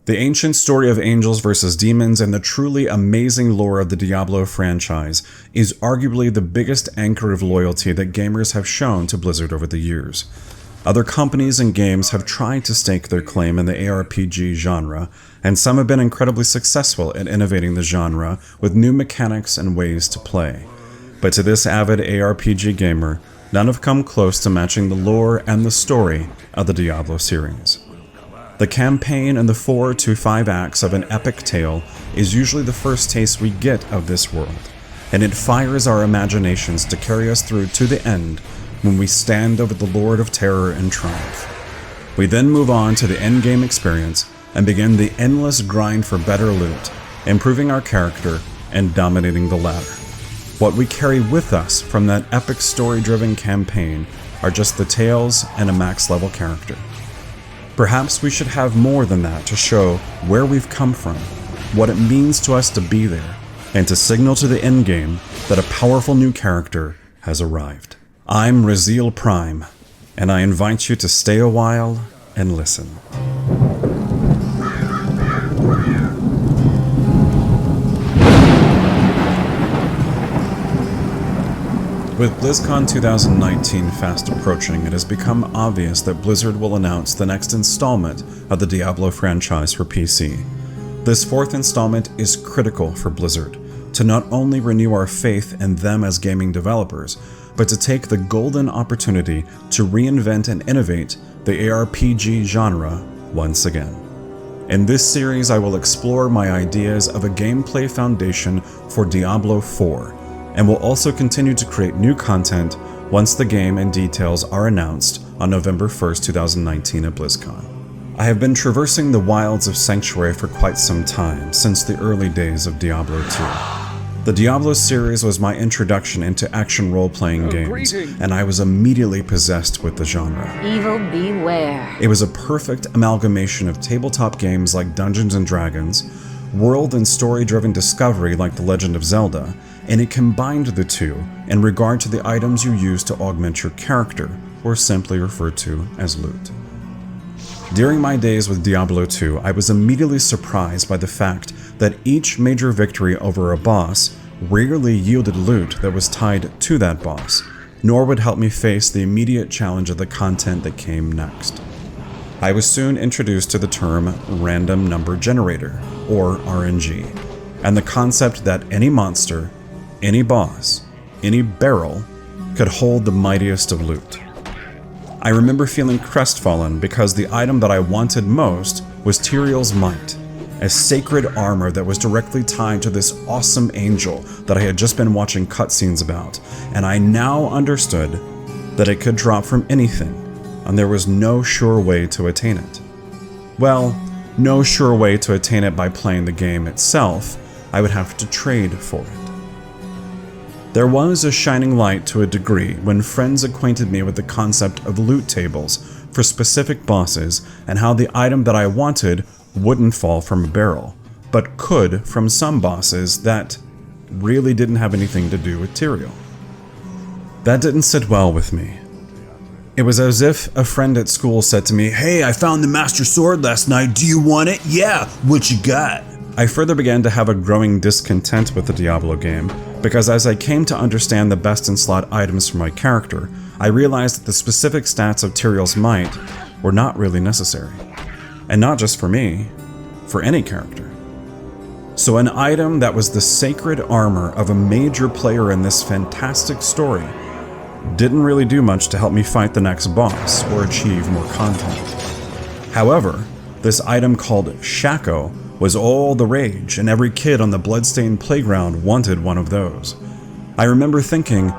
The ancient story of angels versus demons and the truly amazing lore of the Diablo franchise is arguably the biggest anchor of loyalty that gamers have shown to Blizzard over the years. Other companies and games have tried to stake their claim in the ARPG genre, and some have been incredibly successful at innovating the genre with new mechanics and ways to play. But to this avid ARPG gamer, none have come close to matching the lore and the story of the Diablo series. The campaign and the 4 to 5 acts of an epic tale is usually the first taste we get of this world, and it fires our imaginations to carry us through to the end when we stand over the Lord of Terror and triumph. We then move on to the endgame experience and begin the endless grind for better loot, improving our character and dominating the ladder. What we carry with us from that epic story-driven campaign are just the tales and a max level character. Perhaps we should have more than that to show where we've come from, what it means to us to be there, and to signal to the endgame that a powerful new character has arrived. I'm Raziel Prime, and I invite you to stay a while and listen. With BlizzCon 2019 fast approaching, it has become obvious that Blizzard will announce the next installment of the Diablo franchise for PC. This fourth installment is critical for Blizzard, to not only renew our faith in them as gaming developers, but to take the golden opportunity to reinvent and innovate the ARPG genre once again. In this series, I will explore my ideas of a gameplay foundation for Diablo 4, and will also continue to create new content once the game and details are announced on November 1st, 2019 at BlizzCon. I have been traversing the wilds of Sanctuary for quite some time, since the early days of Diablo 2. The Diablo series was my introduction into action role-playing games, and I was immediately possessed with the genre. Evil beware. It was a perfect amalgamation of tabletop games like Dungeons & Dragons, world and story-driven discovery like The Legend of Zelda, and it combined the two in regard to the items you use to augment your character, or simply referred to as loot. During my days with Diablo 2, I was immediately surprised by the fact that each major victory over a boss rarely yielded loot that was tied to that boss, nor would help me face the immediate challenge of the content that came next. I was soon introduced to the term random number generator, or RNG, and the concept that any monster, any boss, any barrel could hold the mightiest of loot. I remember feeling crestfallen because the item that I wanted most was Tyrael's Might, a sacred armor that was directly tied to this awesome angel that I had just been watching cutscenes about, and I now understood that it could drop from anything, and there was no sure way to attain it. Well, no sure way to attain it by playing the game itself. I would have to trade for it. There was a shining light to a degree when friends acquainted me with the concept of loot tables for specific bosses and how the item that I wanted wouldn't fall from a barrel, but could from some bosses that really didn't have anything to do with Tyrael. That didn't sit well with me. It was as if a friend at school said to me, "Hey, I found the Master Sword last night, do you want it? Yeah, what you got?" I further began to have a growing discontent with the Diablo game, because as I came to understand the best in slot items for my character, I realized that the specific stats of Tyrael's Might were not really necessary. And not just for me, for any character. So an item that was the sacred armor of a major player in this fantastic story didn't really do much to help me fight the next boss or achieve more content. However, this item called Shaco was all the rage, and every kid on the bloodstained playground wanted one of those. I remember thinking,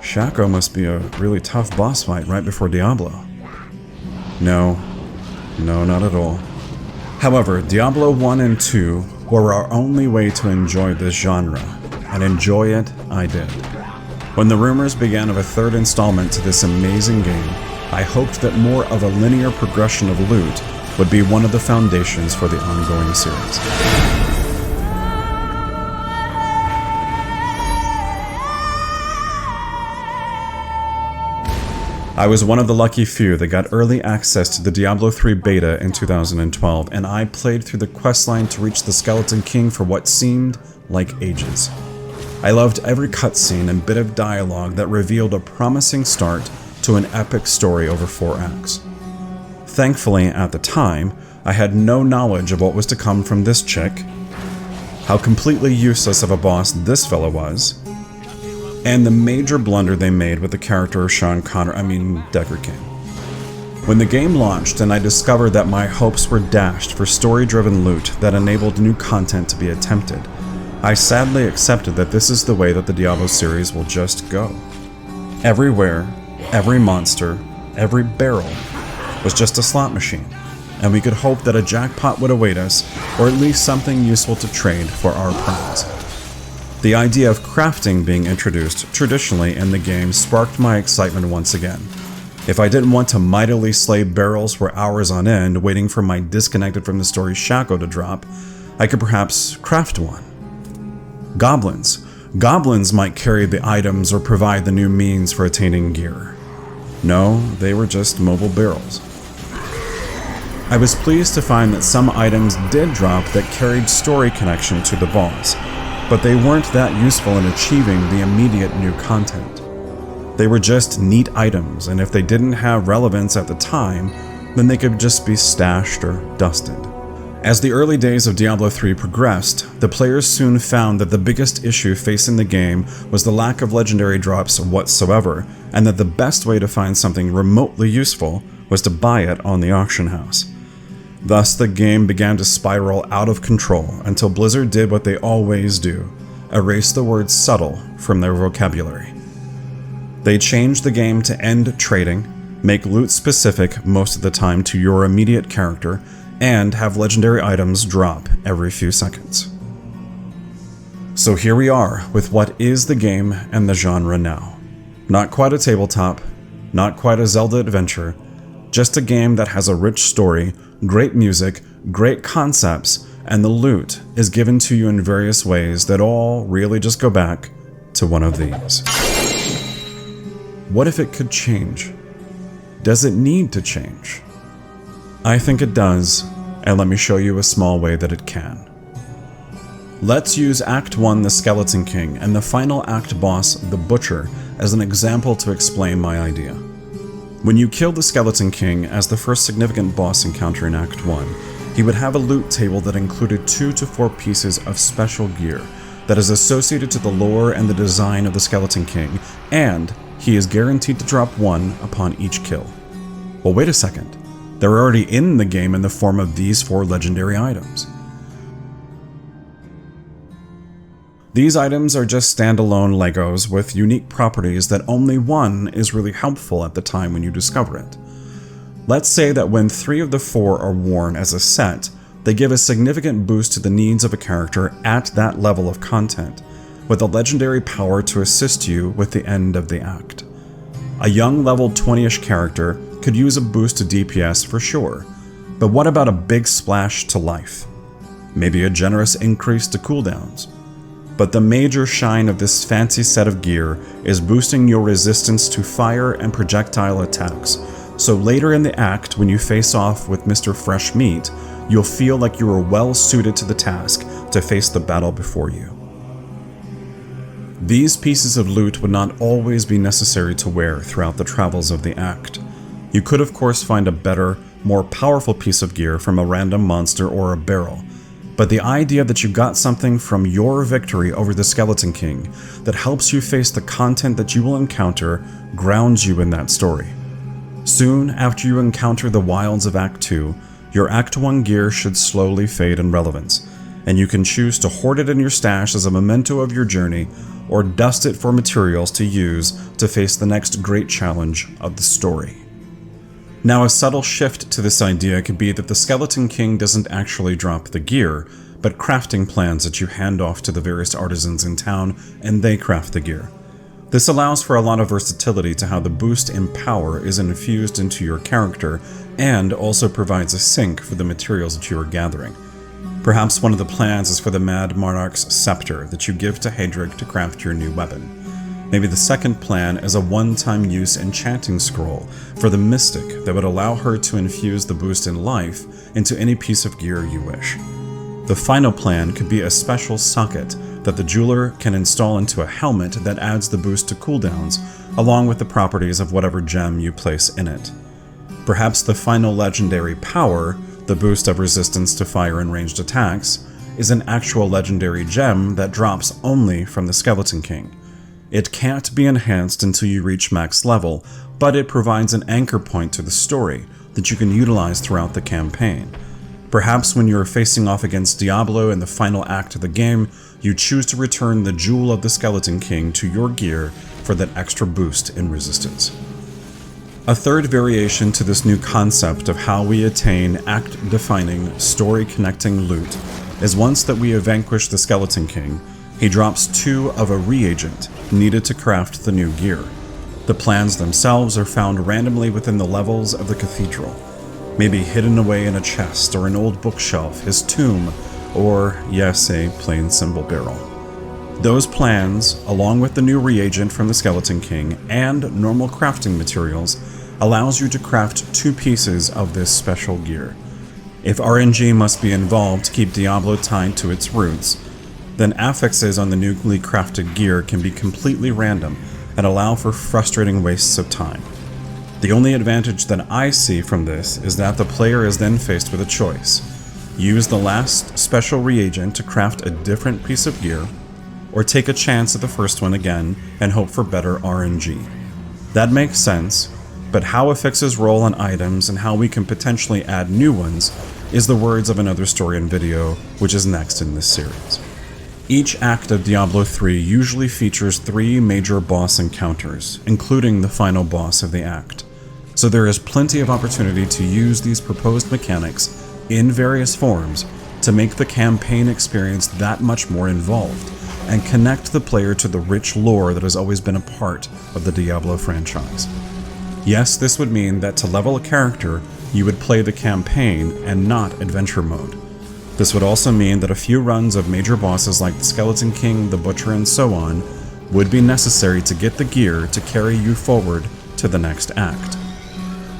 Shaco must be a really tough boss fight right before Diablo. No, not at all. However, Diablo 1 and 2 were our only way to enjoy this genre, and enjoy it I did. When the rumors began of a third installment to this amazing game, I hoped that more of a linear progression of loot would be one of the foundations for the ongoing series. I was one of the lucky few that got early access to the Diablo 3 beta in 2012, and I played through the questline to reach the Skeleton King for what seemed like ages. I loved every cutscene and bit of dialogue that revealed a promising start to an epic story over 4 acts. Thankfully, at the time, I had no knowledge of what was to come from this chick, how completely useless of a boss this fella was, and the major blunder they made with the character of Decker King. When the game launched and I discovered that my hopes were dashed for story-driven loot that enabled new content to be attempted, I sadly accepted that this is the way that the Diablo series will just go. Everywhere, every monster, every barrel was just a slot machine, and we could hope that a jackpot would await us, or at least something useful to trade for our prize. The idea of crafting being introduced traditionally in the game sparked my excitement once again. If I didn't want to mightily slay barrels for hours on end waiting for my disconnected from the story shackle to drop, I could perhaps craft one. Goblins. Goblins might carry the items or provide the new means for attaining gear. No, they were just mobile barrels. I was pleased to find that some items did drop that carried story connection to the boss, but they weren't that useful in achieving the immediate new content. They were just neat items, and if they didn't have relevance at the time, then they could just be stashed or dusted. As the early days of Diablo 3 progressed, the players soon found that the biggest issue facing the game was the lack of legendary drops whatsoever, and that the best way to find something remotely useful was to buy it on the auction house. Thus, the game began to spiral out of control until Blizzard did what they always do: erase the word subtle from their vocabulary. They changed the game to end trading, make loot specific most of the time to your immediate character, and have legendary items drop every few seconds. So here we are with what is the game and the genre now. Not quite a tabletop, not quite a Zelda adventure, just a game that has a rich story, great music, great concepts, and the loot is given to you in various ways that all really just go back to one of these. What if it could change? Does it need to change? I think it does, and let me show you a small way that it can. Let's use Act 1, the Skeleton King, and the final act boss, the Butcher, as an example to explain my idea. When you kill the Skeleton King as the first significant boss encounter in Act 1, he would have a loot table that included 2 to 4 pieces of special gear that is associated to the lore and the design of the Skeleton King, and he is guaranteed to drop 1 upon each kill. Well, wait a second. They're already in the game in the form of these 4 legendary items. These items are just standalone Legos with unique properties that only one is really helpful at the time when you discover it. Let's say that when 3 of the 4 are worn as a set, they give a significant boost to the needs of a character at that level of content, with a legendary power to assist you with the end of the act. A young level 20-ish character could use a boost to DPS for sure, but what about a big splash to life? Maybe a generous increase to cooldowns. But the major shine of this fancy set of gear is boosting your resistance to fire and projectile attacks, so later in the act when you face off with Mr. Fresh Meat, you'll feel like you are well suited to the task to face the battle before you. These pieces of loot would not always be necessary to wear throughout the travels of the act. You could of course find a better, more powerful piece of gear from a random monster or a barrel, but the idea that you got something from your victory over the Skeleton King that helps you face the content that you will encounter grounds you in that story. Soon after you encounter the wilds of Act 2, your Act 1 gear should slowly fade in relevance, and you can choose to hoard it in your stash as a memento of your journey, or dust it for materials to use to face the next great challenge of the story. Now, a subtle shift to this idea could be that the Skeleton King doesn't actually drop the gear, but crafting plans that you hand off to the various artisans in town, and they craft the gear. This allows for a lot of versatility to how the boost in power is infused into your character, and also provides a sink for the materials that you are gathering. Perhaps one of the plans is for the Mad Monarch's scepter that you give to Hedrig to craft your new weapon. Maybe the second plan is a one-time use enchanting scroll for the mystic that would allow her to infuse the boost in life into any piece of gear you wish. The final plan could be a special socket that the jeweler can install into a helmet that adds the boost to cooldowns along with the properties of whatever gem you place in it. Perhaps the final legendary power, the boost of resistance to fire and ranged attacks, is an actual legendary gem that drops only from the Skeleton King. It can't be enhanced until you reach max level, but it provides an anchor point to the story that you can utilize throughout the campaign. Perhaps when you're facing off against Diablo in the final act of the game, you choose to return the Jewel of the Skeleton King to your gear for that extra boost in resistance. A third variation to this new concept of how we attain act-defining, story-connecting loot is once that we have vanquished the Skeleton King, he drops 2 of a reagent needed to craft the new gear. The plans themselves are found randomly within the levels of the cathedral, maybe hidden away in a chest or an old bookshelf, his tomb, or, yes, a plain symbol barrel. Those plans, along with the new reagent from the Skeleton King and normal crafting materials, allows you to craft 2 pieces of this special gear. If RNG must be involved to keep Diablo tied to its roots, then affixes on the newly crafted gear can be completely random and allow for frustrating wastes of time. The only advantage that I see from this is that the player is then faced with a choice. Use the last special reagent to craft a different piece of gear, or take a chance at the first one again and hope for better RNG. That makes sense, but how affixes roll on items and how we can potentially add new ones is the words of another story and video, which is next in this series. Each act of Diablo 3 usually features 3 major boss encounters, including the final boss of the act. So there is plenty of opportunity to use these proposed mechanics in various forms to make the campaign experience that much more involved and connect the player to the rich lore that has always been a part of the Diablo franchise. Yes, this would mean that to level a character, you would play the campaign and not adventure mode. This would also mean that a few runs of major bosses like the Skeleton King, the Butcher, and so on would be necessary to get the gear to carry you forward to the next act.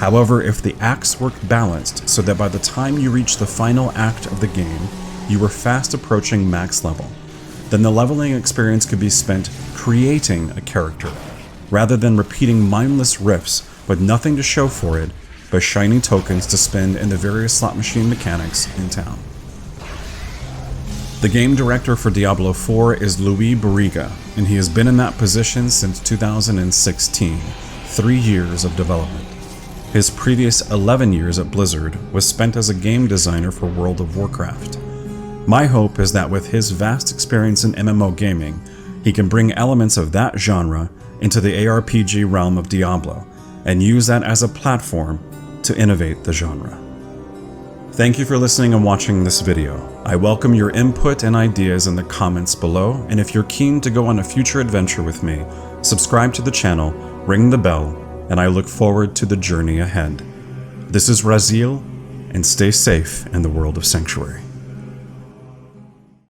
However, if the acts work balanced so that by the time you reach the final act of the game, you are fast approaching max level, then the leveling experience could be spent creating a character, rather than repeating mindless riffs with nothing to show for it but shiny tokens to spend in the various slot machine mechanics in town. The game director for Diablo 4 is Louis Barriga, and he has been in that position since 2016, 3 years of development. His previous 11 years at Blizzard was spent as a game designer for World of Warcraft. My hope is that with his vast experience in MMO gaming, he can bring elements of that genre into the ARPG realm of Diablo, and use that as a platform to innovate the genre. Thank you for listening and watching this video. I welcome your input and ideas in the comments below, and if you're keen to go on a future adventure with me, subscribe to the channel, ring the bell, and I look forward to the journey ahead. This is Raziel, and stay safe in the world of Sanctuary.